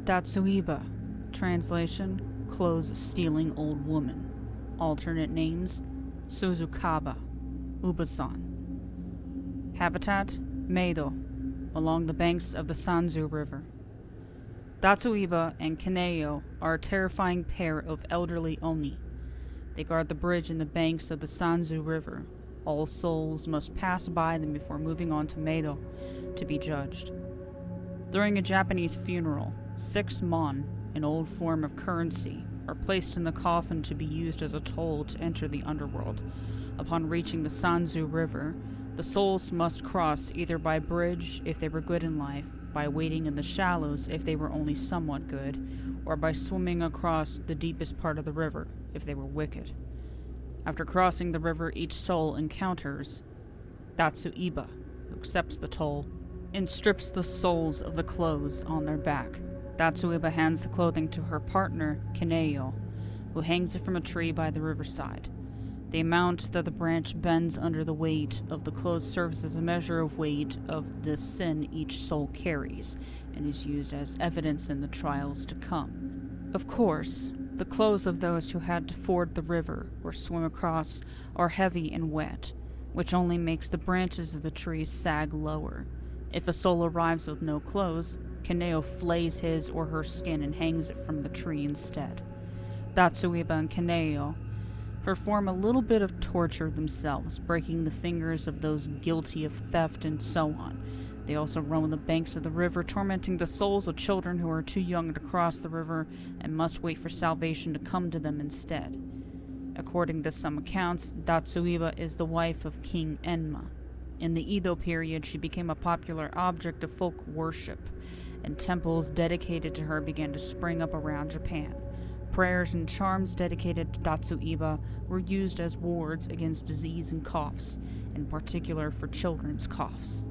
Datsueba. Translation: clothes-stealing old woman. Alternate names: Suzukaba, Ubasan. Habitat: Meido, along the banks of the Sanzu River. Datsueba and Kaneo are a terrifying pair of elderly Oni. They guard the bridge in the banks of the Sanzu River. All souls must pass by them before moving on to Meido to be judged. During a Japanese funeral, 6 mon, an old form of currency, are placed in the coffin to be used as a toll to enter the underworld. Upon reaching the Sanzu River, the souls must cross either by bridge if they were good in life, by wading in the shallows if they were only somewhat good, or by swimming across the deepest part of the river if they were wicked. After crossing the river, each soul encounters Datsueba, who accepts the toll and strips the souls of the clothes on their back. Datsueba hands the clothing to her partner, Kaneo, who hangs it from a tree by the riverside. The amount that the branch bends under the weight of the clothes serves as a measure of weight of the sin each soul carries, and is used as evidence in the trials to come. Of course, the clothes of those who had to ford the river or swim across are heavy and wet, which only makes the branches of the trees sag lower. If a soul arrives with no clothes, Kaneo flays his or her skin and hangs it from the tree instead. Datsueba and Kaneo perform a little bit of torture themselves, breaking the fingers of those guilty of theft and so on. They also roam the banks of the river, tormenting the souls of children who are too young to cross the river and must wait for salvation to come to them instead. According to some accounts, Datsueba is the wife of King Enma. In the Edo period, she became a popular object of folk worship, and temples dedicated to her began to spring up around Japan. Prayers and charms dedicated to Datsueba were used as wards against disease and coughs, in particular for children's coughs.